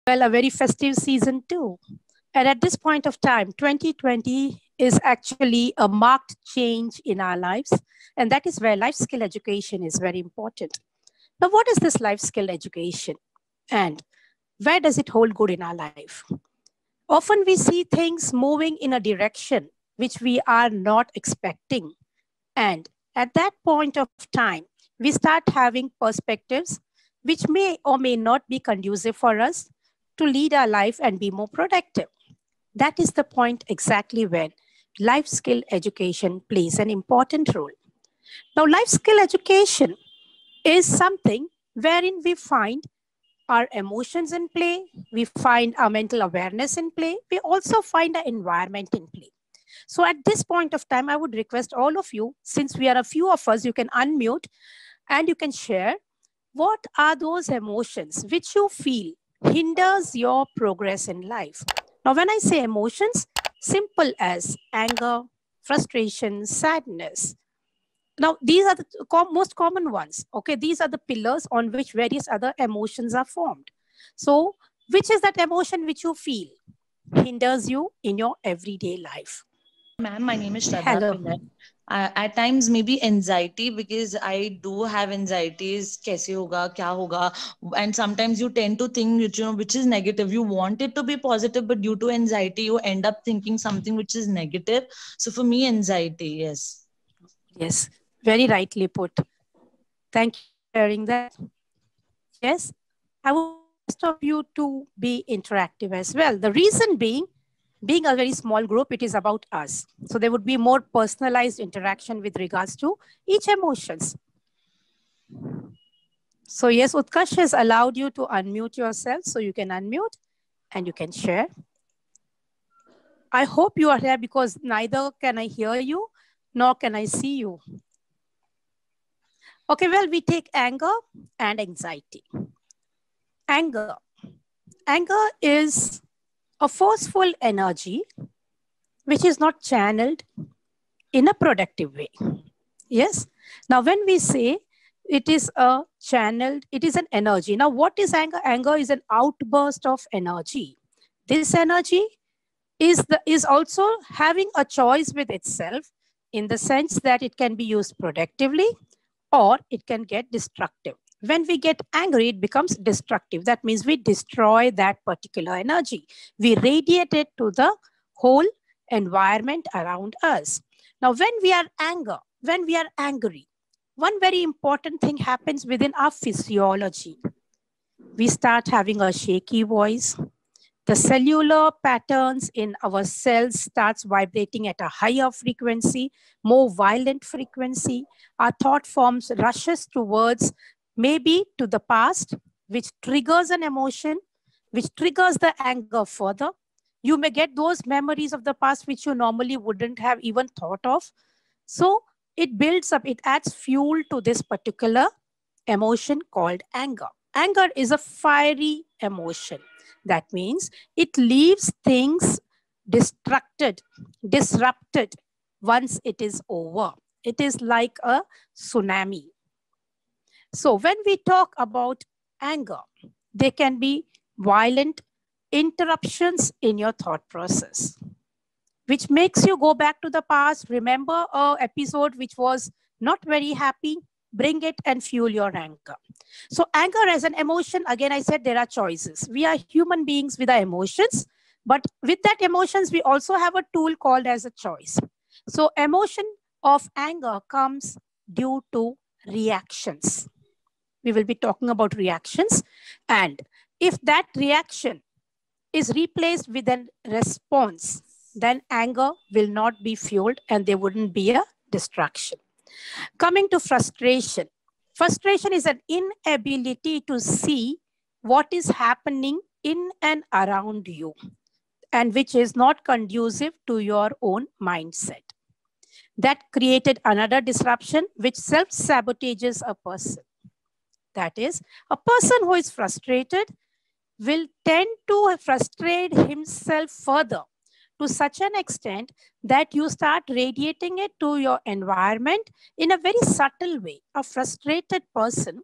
Well, a very festive season too. And at this point of time, 2020 is actually a marked change in our lives. And that is where life skill education is very important. Now, what is this life skill education? And where does it hold good in our life? Often we see things moving in a direction which we are not expecting. And at that point of time, we start having perspectives which may or may not be conducive for us to lead our life and be more productive. That is the point exactly when life skill education plays an important role. Now, life skill education is something wherein we find our emotions in play, we find our mental awareness in play, we also find our environment in play. So at this point of time, I would request all of you, since we are a few of us, you can unmute and you can share what are those emotions which you feel hinders your progress in life. Now, when I say emotions, simple as anger, frustration, sadness. Now, these are the most common ones. Okay, these are the pillars on which various other emotions are formed. So, which is that emotion which you feel hinders you in your everyday life? Ma'am, my name is Shraddha Hello. Pillai. At times maybe anxiety, because I do have anxieties. Kaise hoga, kya hoga, and sometimes you tend to think which is negative. You want it to be positive, but due to anxiety, you end up thinking something which is negative. So for me, anxiety, yes. Yes, very rightly put. Thank you for sharing that. Yes, I would request of you to be interactive as well. The reason being a very small group, it is about us. So there would be more personalized interaction with regards to each emotions. So yes, Utkarsh has allowed you to unmute yourself. So you can unmute and you can share. I hope you are here because neither can I hear you, nor can I see you. Okay, well, we take anger and anxiety. Anger. Anger is a forceful energy which is not channeled in a productive way. Yes. Now, when we say it is a channeled, it is an energy. Now, what is anger? Anger is an outburst of energy. This energy is also having a choice with itself in the sense that it can be used productively or it can get destructive. When we get angry, it becomes destructive. That means we destroy that particular energy. We radiate it to the whole environment around us. Now, when we are angry, one very important thing happens within our physiology. We start having a shaky voice. The cellular patterns in our cells starts vibrating at a higher frequency, more violent frequency. Our thought forms rushes towards maybe to the past, which triggers an emotion, which triggers the anger further. You may get those memories of the past which you normally wouldn't have even thought of. So it builds up, it adds fuel to this particular emotion called anger. Anger is a fiery emotion. That means it leaves things disrupted once it is over. It is like a tsunami. So when we talk about anger, there can be violent interruptions in your thought process, which makes you go back to the past, remember an episode which was not very happy, bring it and fuel your anger. So anger as an emotion, again, I said there are choices. We are human beings with our emotions, but with that emotions, we also have a tool called as a choice. So emotion of anger comes due to reactions. We will be talking about reactions. And if that reaction is replaced with a response, then anger will not be fueled and there wouldn't be a distraction. Coming to frustration. Frustration is an inability to see what is happening in and around you and which is not conducive to your own mindset. That created another disruption which self-sabotages a person. That is, a person who is frustrated will tend to frustrate himself further to such an extent that you start radiating it to your environment in a very subtle way. A frustrated person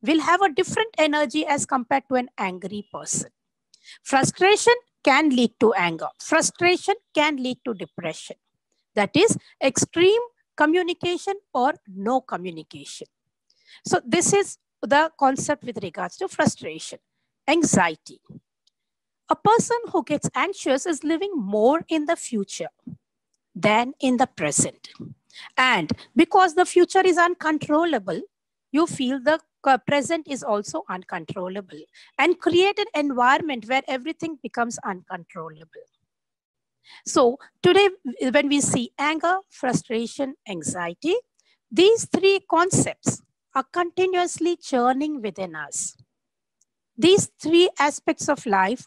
will have a different energy as compared to an angry person. Frustration can lead to anger. Frustration can lead to depression. That is extreme communication or no communication. So this is the concept with regards to frustration. Anxiety. A person who gets anxious is living more in the future than in the present. And because the future is uncontrollable, you feel the present is also uncontrollable and create an environment where everything becomes uncontrollable. So today, when we see anger, frustration, anxiety, these three concepts are continuously churning within us. These three aspects of life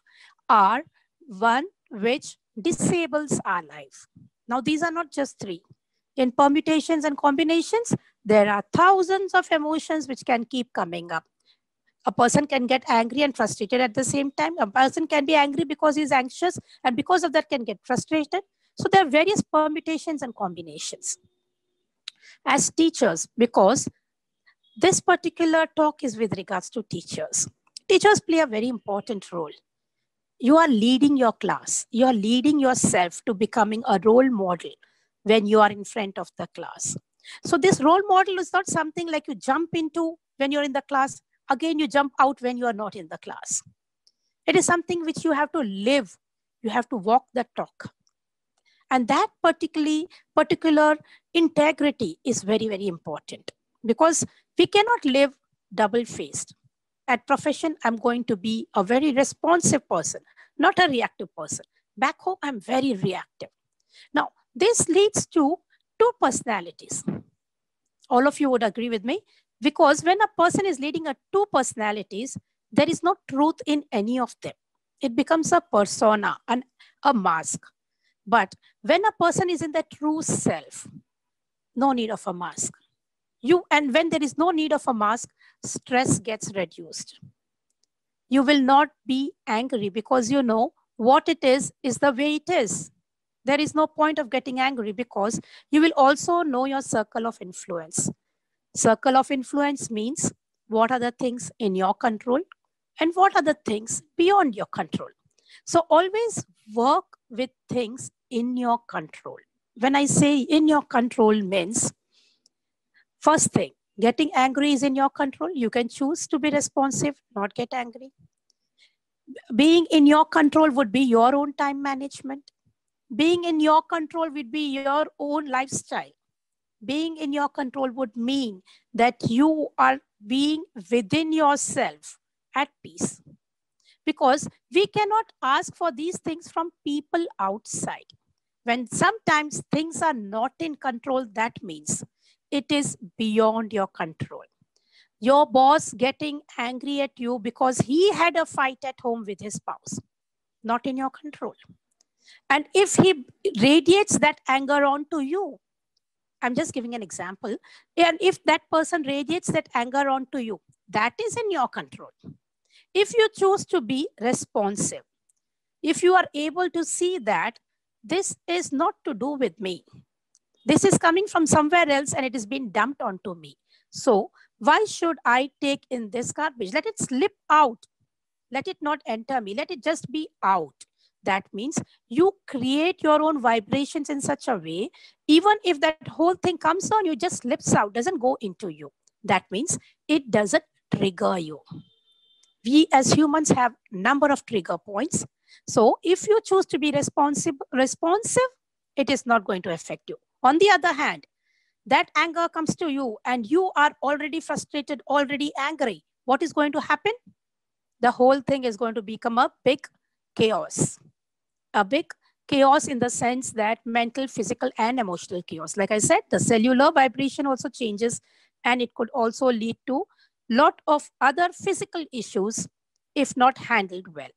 are one which disables our life. Now, these are not just three. In permutations and combinations, there are thousands of emotions which can keep coming up. A person can get angry and frustrated at the same time. A person can be angry because he's anxious and because of that can get frustrated. So there are various permutations and combinations. As teachers, because this particular talk is with regards to teachers. Teachers play a very important role. You are leading your class. You are leading yourself to becoming a role model when you are in front of the class. So this role model is not something like you jump into when you're in the class. Again, you jump out when you are not in the class. It is something which you have to live. You have to walk the talk. And that particular integrity is very, very important because we cannot live double-faced. At profession, I'm going to be a very responsive person, not a reactive person. Back home, I'm very reactive. Now, this leads to two personalities. All of you would agree with me because when a person is leading a two personalities, there is no truth in any of them. It becomes a persona and a mask. But when a person is in the true self, no need of a mask. And when there is no need of a mask, stress gets reduced. You will not be angry because you know what it is the way it is. There is no point of getting angry because you will also know your circle of influence. Circle of influence means what are the things in your control and what are the things beyond your control. So always work with things in your control. When I say in your control means, first thing, getting angry is in your control. You can choose to be responsive, not get angry. Being in your control would be your own time management. Being in your control would be your own lifestyle. Being in your control would mean that you are being within yourself at peace. Because we cannot ask for these things from people outside. When sometimes things are not in control, that means it is beyond your control. Your boss getting angry at you because he had a fight at home with his spouse, not in your control. And if he radiates that anger onto you, I'm just giving an example, and if that person radiates that anger onto you, that is in your control. If you choose to be responsive, if you are able to see that this is not to do with me, this is coming from somewhere else and it is being dumped onto me. So why should I take in this garbage? Let it slip out. Let it not enter me. Let it just be out. That means you create your own vibrations in such a way, even if that whole thing comes on you, just slips out, doesn't go into you. That means it doesn't trigger you. We as humans have number of trigger points. So if you choose to be responsive, it is not going to affect you. On the other hand, that anger comes to you and you are already frustrated, already angry. What is going to happen? The whole thing is going to become a big chaos. A big chaos in the sense that mental, physical, and emotional chaos. Like I said, the cellular vibration also changes and it could also lead to lot of other physical issues if not handled well.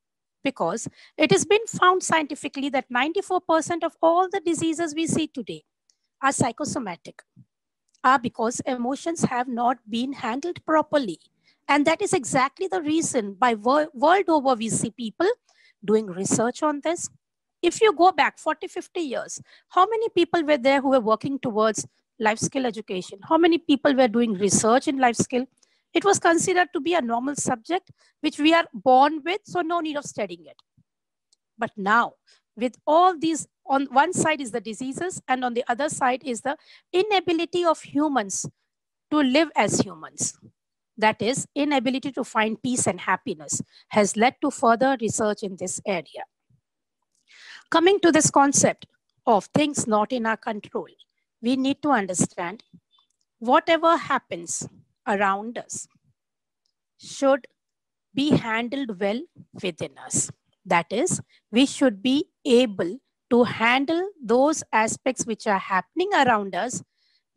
Because it has been found scientifically that 94% of all the diseases we see today are psychosomatic, are because emotions have not been handled properly. And that is exactly the reason by world over we see people doing research on this. If you go back 40, 50 years, how many people were there who were working towards life skill education? How many people were doing research in life skill? It was considered to be a normal subject, which we are born with, so no need of studying it. But now, with all these, on one side is the diseases, and on the other side is the inability of humans to live as humans. That is, inability to find peace and happiness has led to further research in this area. Coming to this concept of things not in our control, we need to understand whatever happens around us should be handled well within us. That is, we should be able to handle those aspects which are happening around us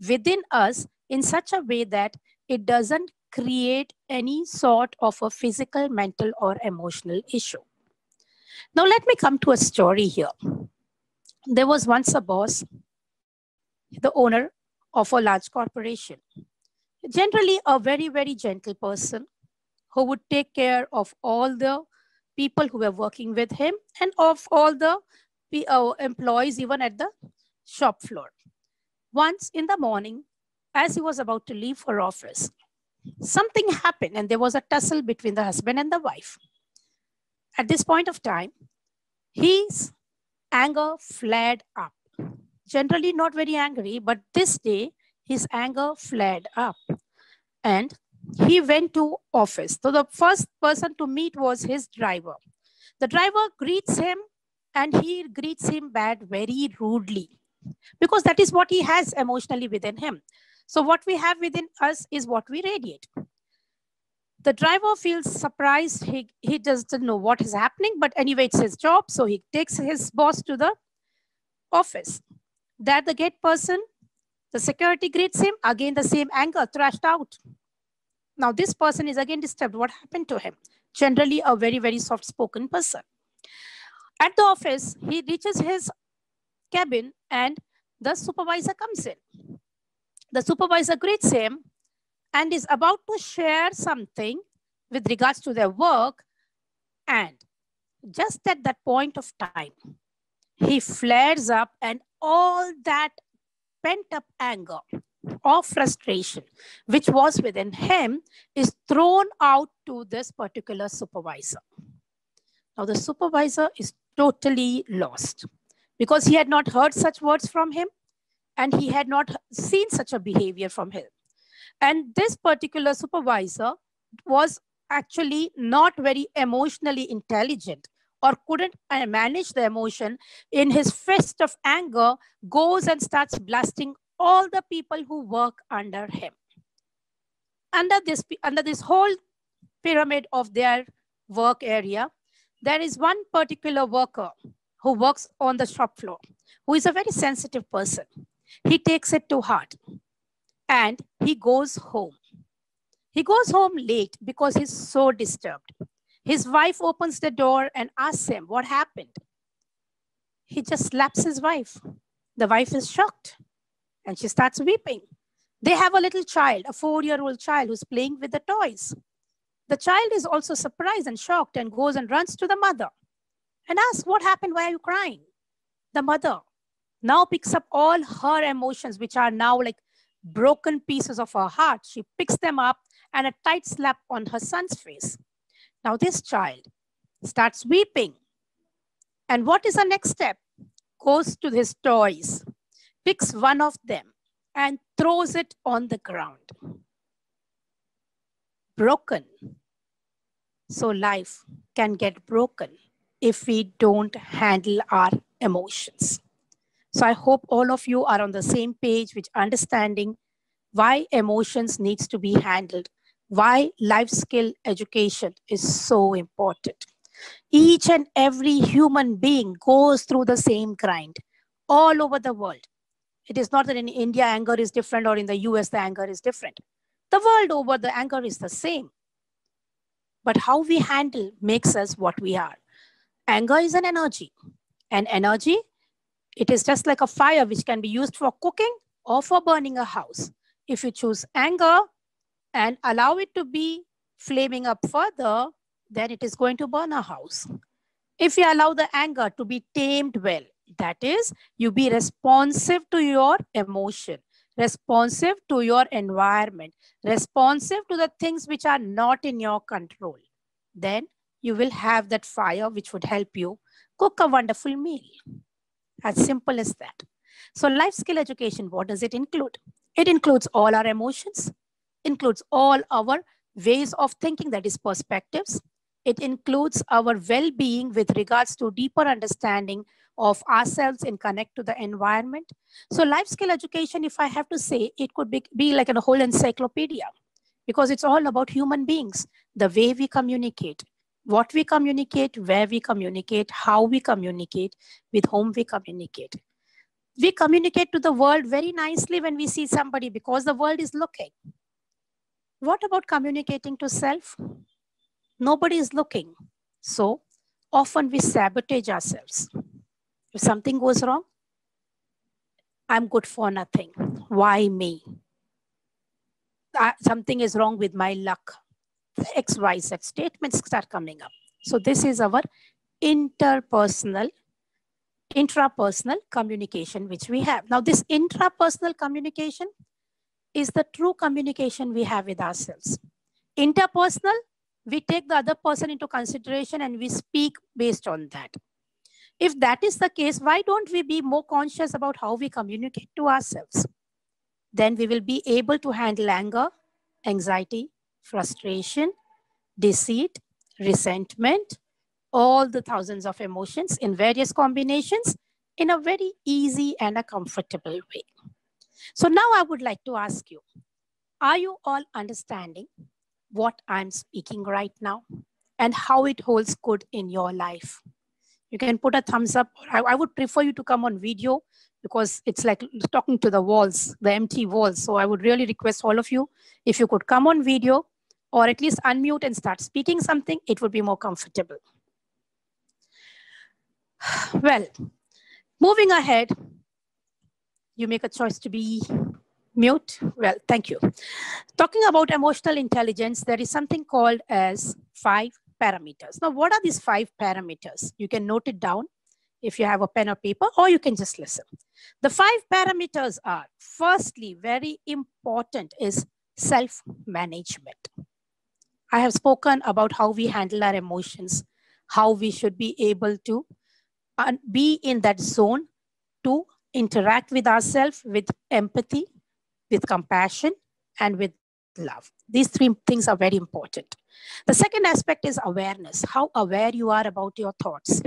within us in such a way that it doesn't create any sort of a physical, mental, or emotional issue. Now, let me come to a story here. There was once a boss, the owner of a large corporation, generally a very, very gentle person who would take care of all the people who were working with him and of all the employees, even at the shop floor. Once in the morning, as he was about to leave for office, something happened and there was a tussle between the husband and the wife. At this point of time, his anger flared up. Generally not very angry, but this day his anger flared up. And he went to office. So the first person to meet was his driver. The driver greets him and he greets him back very rudely because that is what he has emotionally within him. So what we have within us is what we radiate. The driver feels surprised. He doesn't know what is happening, but anyway, it's his job. So he takes his boss to the office. There the gate person, the security greets him, again the same anger thrashed out. Now this person is again disturbed. What happened to him? Generally a very, very soft-spoken person. At the office, he reaches his cabin and the supervisor comes in. The supervisor greets him and is about to share something with regards to their work. And just at that point of time, he flares up and all that pent-up anger or frustration, which was within him, is thrown out to this particular supervisor. Now the supervisor is totally lost because he had not heard such words from him and he had not seen such a behavior from him. And this particular supervisor was actually not very emotionally intelligent or couldn't manage the emotion. In his fist of anger, goes and starts blasting all the people who work under him. Under this whole pyramid of their work area, there is one particular worker who works on the shop floor, who is a very sensitive person. He takes it to heart and he goes home. He goes home late because he's so disturbed. His wife opens the door and asks him what happened. He just slaps his wife. The wife is shocked and she starts weeping. They have a little child, a 4-year-old child who's playing with the toys. The child is also surprised and shocked and goes and runs to the mother and asks, what happened? Why are you crying? The mother now picks up all her emotions, which are now like broken pieces of her heart. She picks them up and a tight slap on her son's face. Now this child starts weeping. And what is the next step? Goes to his toys, picks one of them and throws it on the ground. Broken. So life can get broken if we don't handle our emotions. So I hope all of you are on the same page with understanding why emotions needs to be handled, why life skill education is so important. Each and every human being goes through the same grind all over the world. It is not that in India anger is different or in the US the anger is different. The world over the anger is the same. But how we handle makes us what we are. Anger is an energy. And energy, it is just like a fire which can be used for cooking or for burning a house. If you choose anger and allow it to be flaming up further, then it is going to burn a house. If you allow the anger to be tamed well, that is, you be responsive to your emotion, responsive to your environment, responsive to the things which are not in your control, then you will have that fire which would help you cook a wonderful meal. As simple as that. So life skill education, what does it include? It includes all our emotions, includes all our ways of thinking, that is perspectives. It includes our well-being with regards to deeper understanding of ourselves and connect to the environment. So life skill education, if I have to say, it could be like a whole encyclopedia, because it's all about human beings, the way we communicate, what we communicate, where we communicate, how we communicate, with whom we communicate. We communicate to the world very nicely when we see somebody because the world is looking. What about communicating to self? Nobody is looking. So often we sabotage ourselves. If something goes wrong, I'm good for nothing. Why me? Something is wrong with my luck. X, Y, Z statements start coming up. So this is our intrapersonal communication which we have. Now this intrapersonal communication is the true communication we have with ourselves. Interpersonal, we take the other person into consideration and we speak based on that. If that is the case, why don't we be more conscious about how we communicate to ourselves? Then we will be able to handle anger, anxiety, frustration, deceit, resentment, all the thousands of emotions in various combinations in a very easy and a comfortable way. So now I would like to ask you, are you all understanding what I'm speaking right now and how it holds good in your life? You can put a thumbs up. I would prefer you to come on video because it's like talking to the walls, the empty walls. So I would really request all of you, if you could come on video or at least unmute and start speaking something, it would be more comfortable. Well, moving ahead, you make a choice to be mute. Well, thank you. Talking about emotional intelligence, there is something called as 5 parameters. Now, what are these 5 parameters? You can note it down if you have a pen or paper, or you can just listen. The 5 parameters are, firstly, very important is self-management. I have spoken about how we handle our emotions, how we should be able to be in that zone to interact with ourselves with empathy, with compassion, and with love. These 3 things are very important. The second aspect is awareness, how aware you are about your thoughts.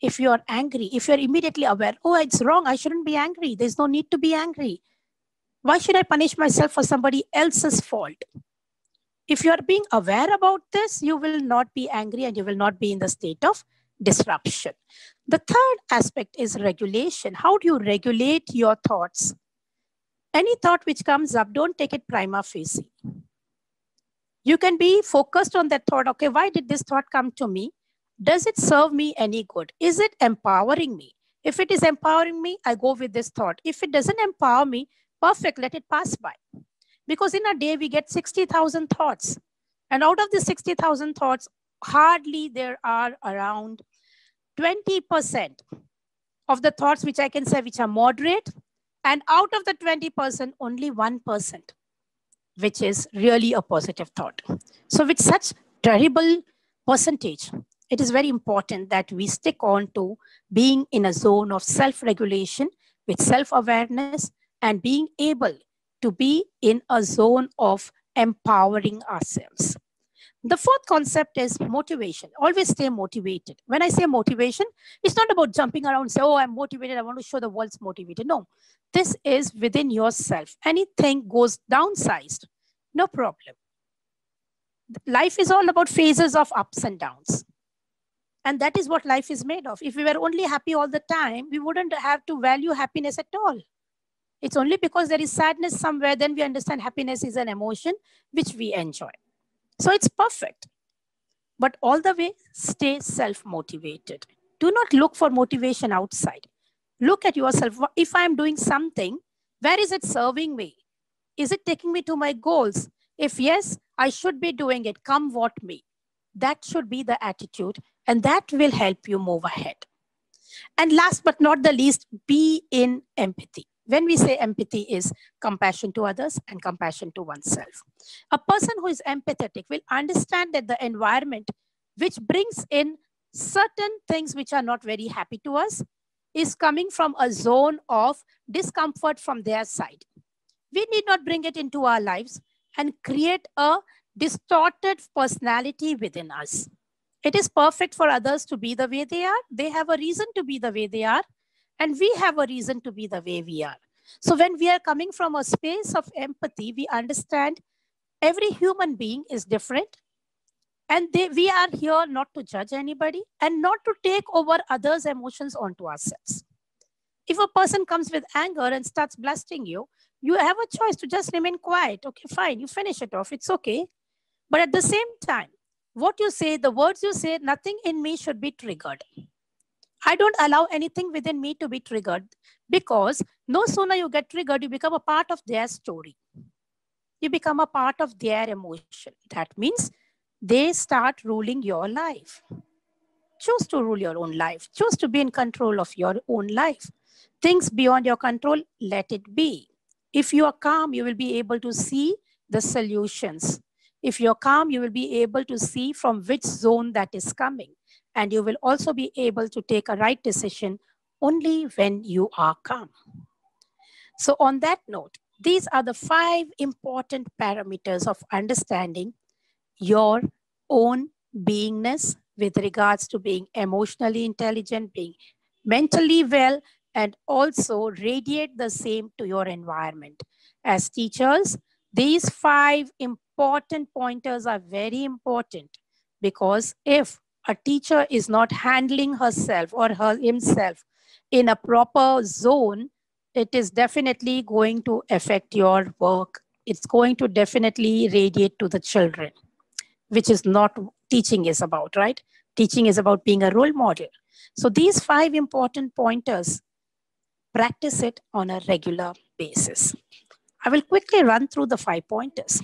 If you are angry, if you're immediately aware, oh, it's wrong, I shouldn't be angry. There's no need to be angry. Why should I punish myself for somebody else's fault? If you are being aware about this, you will not be angry and you will not be in the state of disruption. The third aspect is regulation. How do you regulate your thoughts? Any thought which comes up, don't take it prima facie. You can be focused on that thought. Okay, why did this thought come to me? Does it serve me any good? Is it empowering me? If it is empowering me, I go with this thought. If it doesn't empower me, perfect, let it pass by. Because in a day, we get 60,000 thoughts. And out of the 60,000 thoughts, hardly there are around 20% of the thoughts which I can say which are moderate. And out of the 20%, only 1%, which is really a positive thought. So with such terrible percentage, it is very important that we stick on to being in a zone of self-regulation with self-awareness and being able to be in a zone of empowering ourselves. The fourth concept is motivation. Always stay motivated. When I say motivation, it's not about jumping around and say, oh, I'm motivated, I want to show the world's motivated. No, this is within yourself. Anything goes downsized, no problem. Life is all about phases of ups and downs. And that is what life is made of. If we were only happy all the time, we wouldn't have to value happiness at all. It's only because there is sadness somewhere, then we understand happiness is an emotion which we enjoy. So it's perfect. But all the way, stay self-motivated. Do not look for motivation outside. Look at yourself. If I'm doing something, where is it serving me? Is it taking me to my goals? If yes, I should be doing it, come what may. That should be the attitude, and that will help you move ahead. And last but not the least, be in empathy. When we say empathy is compassion to others and compassion to oneself. A person who is empathetic will understand that the environment which brings in certain things which are not very happy to us is coming from a zone of discomfort from their side. We need not bring it into our lives and create a distorted personality within us. It is perfect for others to be the way they are. They have a reason to be the way they are, and we have a reason to be the way we are. So when we are coming from a space of empathy, we understand every human being is different, and we are here not to judge anybody and not to take over others' emotions onto ourselves. If a person comes with anger and starts blasting you, you have a choice to just remain quiet. Okay, fine, you finish it off. It's okay. But at the same time, what you say, the words you say, nothing in me should be triggered. I don't allow anything within me to be triggered, because no sooner you get triggered, you become a part of their story. You become a part of their emotion. That means they start ruling your life. Choose to rule your own life. Choose to be in control of your own life. Things beyond your control, let it be. If you are calm, you will be able to see the solutions. If you're calm, you will be able to see from which zone that is coming. And you will also be able to take a right decision only when you are calm. So on that note, these are the 5 important parameters of understanding your own beingness with regards to being emotionally intelligent, being mentally well, and also radiate the same to your environment. As teachers, these 5 important pointers are very important, because if a teacher is not handling herself or himself in a proper zone, it is definitely going to affect your work. It's going to definitely radiate to the children, which is not teaching is about, right? Teaching is about being a role model. So these 5 important pointers, practice it on a regular basis. I will quickly run through the 5 pointers.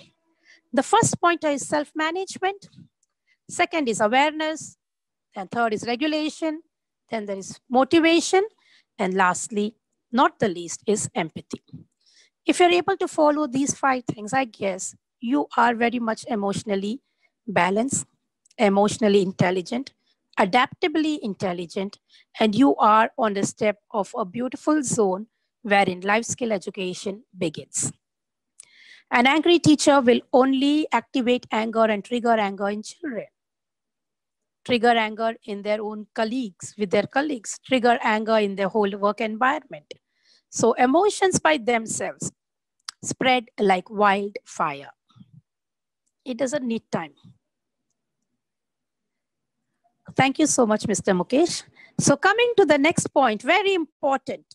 The first pointer is self-management. Second is awareness. And third is regulation. Then there is motivation. And lastly, not the least, is empathy. If you're able to follow these 5 things, I guess you are very much emotionally balanced, emotionally intelligent, adaptably intelligent, and you are on the step of a beautiful zone wherein life skill education begins. An angry teacher will only activate anger and trigger anger in children, trigger anger in their own colleagues, with their colleagues, trigger anger in their whole work environment. So emotions by themselves spread like wildfire. It doesn't need time. Thank you so much, Mr. Mukesh. So coming to the next point, very important.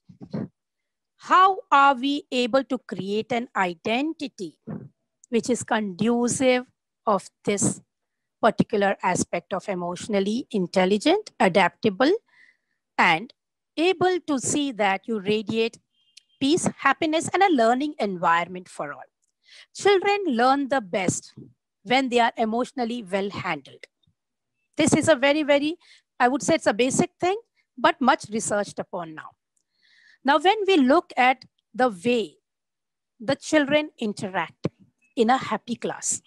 How are we able to create an identity which is conducive of this particular aspect of emotionally intelligent, adaptable, and able to see that you radiate peace, happiness, and a learning environment for all? Children learn the best when they are emotionally well handled. This is a very, very, I would say it's a basic thing, but much researched upon now. Now, when we look at the way the children interact in a happy class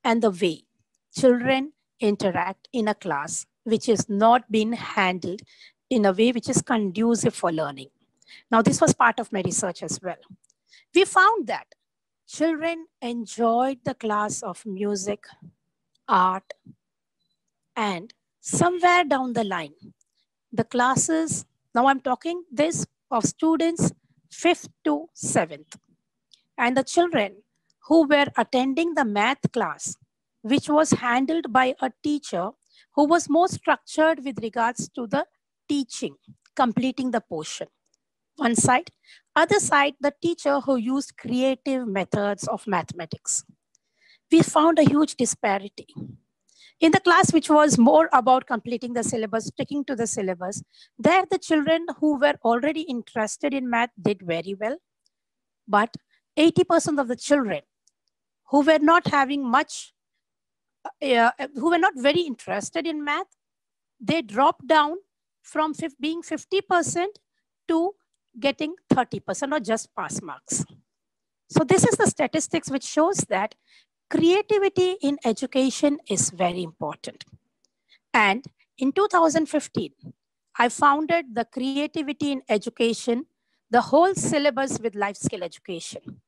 and the way children interact in a class which is not being handled in a way which is conducive for learning. Now, this was part of my research as well. We found that children enjoyed the class of music, art, and somewhere down the line, the classes, now I'm talking this of students 5th to 7th, and the children who were attending the math class, which was handled by a teacher who was more structured with regards to the teaching, completing the portion. One side, other side, the teacher who used creative methods of mathematics. We found a huge disparity. In the class which was more about completing the syllabus, sticking to the syllabus, there the children who were already interested in math did very well. But 80% of the children who were not having much, who were not very interested in math, they dropped down from being 50% to getting 30% or just pass marks. So this is the statistics which shows that creativity in education is very important. And in 2015, I founded the Creativity in Education, the whole syllabus with life skill education.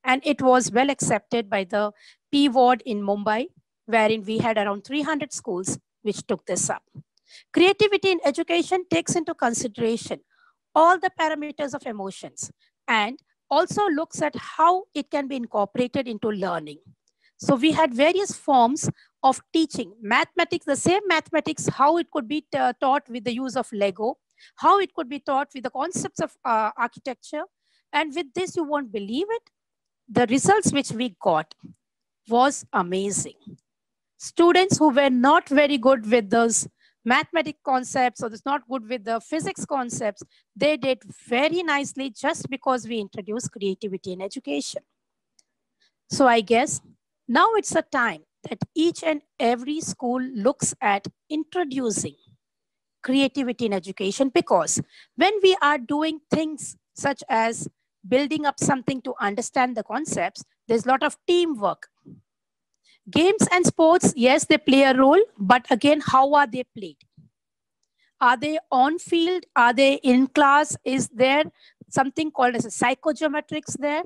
And it was well accepted by the P Ward in Mumbai, wherein we had around 300 schools which took this up. Creativity in education takes into consideration all the parameters of emotions and also looks at how it can be incorporated into learning. So we had various forms of teaching mathematics, the same mathematics, how it could be taught with the use of Lego, how it could be taught with the concepts of architecture. And with this, you won't believe it, the results which we got was amazing. Students who were not very good with those mathematical concepts or not good with the physics concepts, they did very nicely just because we introduced creativity in education. So I guess now it's a time that each and every school looks at introducing creativity in education, because when we are doing things such as building up something to understand the concepts, there's a lot of teamwork. Games and sports, yes, they play a role, but again, how are they played? Are they on field? Are they in class? Is there something called as a psychogeometrics there?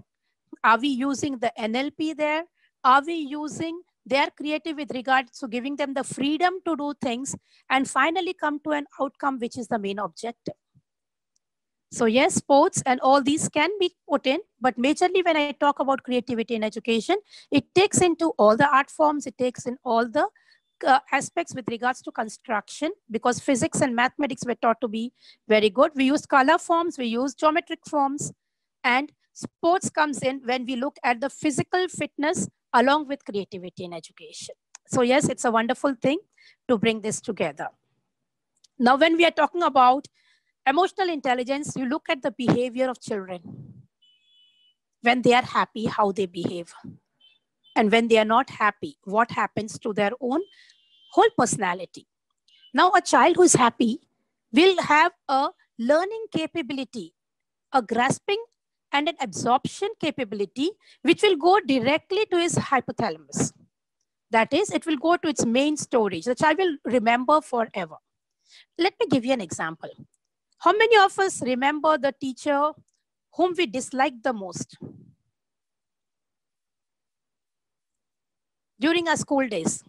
Are we using the NLP there? Are we using their creative with regards to giving them the freedom to do things and finally come to an outcome which is the main objective? So yes, sports and all these can be put in, but majorly when I talk about creativity in education, it takes into all the art forms, it takes in all the aspects with regards to construction, because physics and mathematics were taught to be very good. We use color forms, we use geometric forms, and sports comes in when we look at the physical fitness along with creativity in education. So yes, it's a wonderful thing to bring this together. Now, when we are talking about emotional intelligence, you look at the behavior of children. When they are happy, how they behave. And when they are not happy, what happens to their own whole personality. Now, a child who is happy will have a learning capability, a grasping and an absorption capability, which will go directly to his hypothalamus. That is, it will go to its main storage. The child will remember forever. Let me give you an example. How many of us remember the teacher whom we disliked the most during our school days?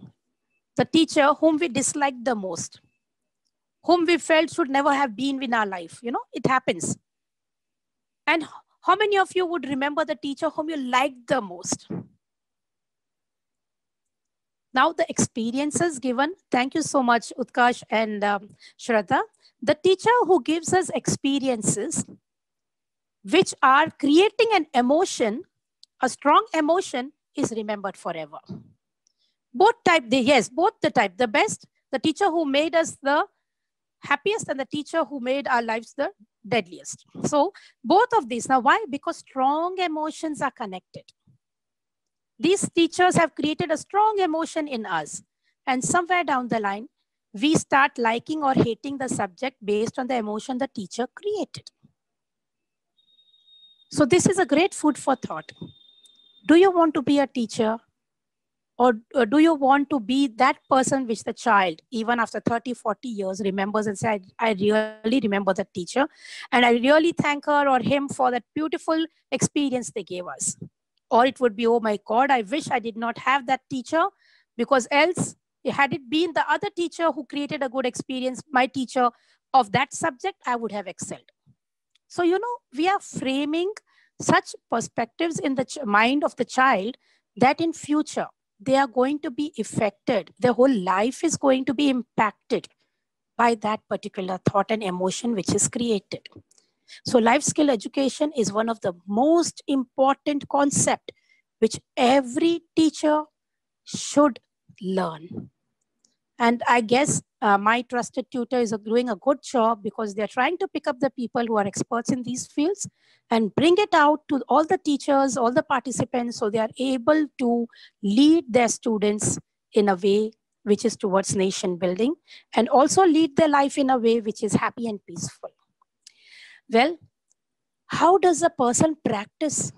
The teacher whom we disliked the most, whom we felt should never have been in our life. You know, it happens. And how many of you would remember the teacher whom you liked the most? Now the experiences given, thank you so much, Utkarsh and Shraddha. The teacher who gives us experiences which are creating an emotion, a strong emotion, is remembered forever. Both type, both the type, the best, the teacher who made us the happiest and the teacher who made our lives the deadliest. So both of these, now why? Because strong emotions are connected. These teachers have created a strong emotion in us, and somewhere down the line, we start liking or hating the subject based on the emotion the teacher created. So this is a great food for thought. Do you want to be a teacher? Or do you want to be that person which the child, even after 30, 40 years, remembers and says, I really remember that teacher, and I really thank her or him for that beautiful experience they gave us? Or it would be, oh my God, I wish I did not have that teacher, because else, had it been the other teacher who created a good experience, my teacher of that subject, I would have excelled. So, you know, we are framing such perspectives in the mind of the child that in future, they are going to be affected. Their whole life is going to be impacted by that particular thought and emotion which is created. So life skill education is one of the most important concepts which every teacher should learn. And I guess my trusted tutor is doing a good job because they're trying to pick up the people who are experts in these fields and bring it out to all the teachers, all the participants, so they are able to lead their students in a way which is towards nation building and also lead their life in a way which is happy and peaceful. Well, how does a person practice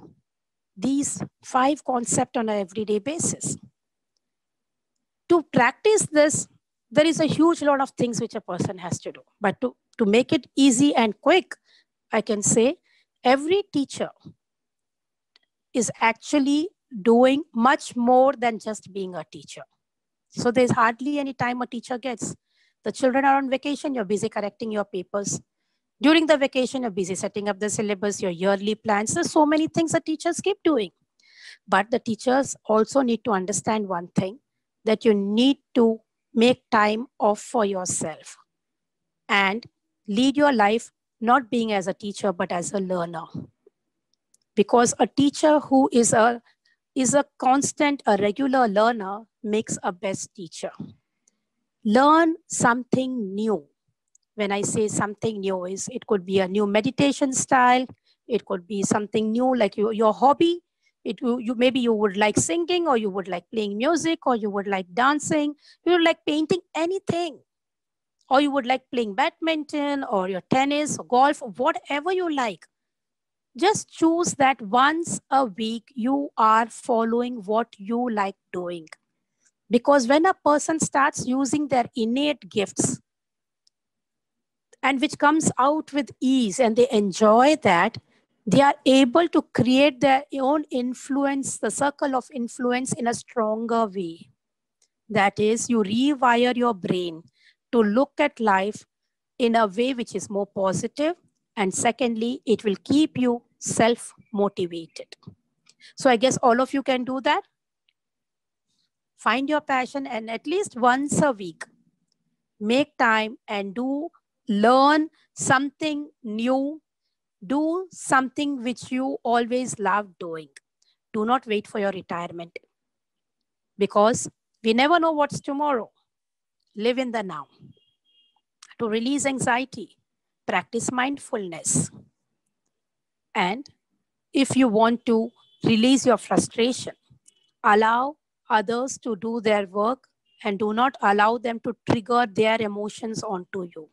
these 5 concepts on an everyday basis? To practice this, there is a huge lot of things which a person has to do. But to make it easy and quick, I can say every teacher is actually doing much more than just being a teacher. So there's hardly any time a teacher gets. The children are on vacation, you're busy correcting your papers. During the vacation, you're busy setting up the syllabus, your yearly plans. There's so many things that teachers keep doing. But the teachers also need to understand one thing, that you need to make time off for yourself and lead your life not being as a teacher, but as a learner. Because a teacher who is a constant, a regular learner makes a best teacher. Learn something new. When I say something new, it could be a new meditation style. It could be something new like your hobby. Maybe you would like singing, or you would like playing music, or you would like dancing, you would like painting, anything. Or you would like playing badminton or your tennis or golf, or whatever you like. Just choose that once a week you are following what you like doing. Because when a person starts using their innate gifts, and which comes out with ease, and they enjoy that, they are able to create their own influence, the circle of influence, in a stronger way. That is, you rewire your brain to look at life in a way which is more positive. And secondly, it will keep you self-motivated. So I guess all of you can do that. Find your passion, and at least once a week, make time and learn something new. Do something which you always loved doing. Do not wait for your retirement, because we never know what's tomorrow. Live in the now. To release anxiety, practice mindfulness. And if you want to release your frustration, allow others to do their work and do not allow them to trigger their emotions onto you.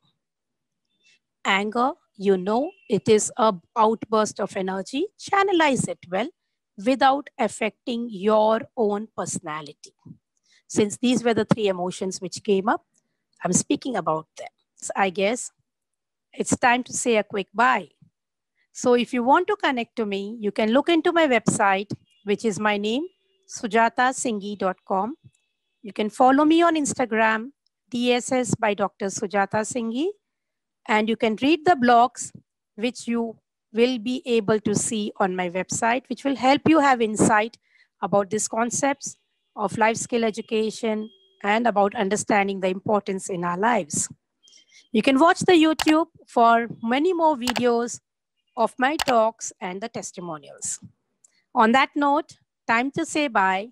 Anger, you know, it is an outburst of energy. Channelize it well without affecting your own personality. Since these were the 3 emotions which came up, I'm speaking about them. So I guess it's time to say a quick bye. So if you want to connect to me, you can look into my website, which is my name, sujatasinghi.com. You can follow me on Instagram, DSS by Dr. Sujata Singhi. And you can read the blogs, which you will be able to see on my website, which will help you have insight about these concepts of life skill education and about understanding the importance in our lives. You can watch the YouTube for many more videos of my talks and the testimonials. On that note, time to say bye.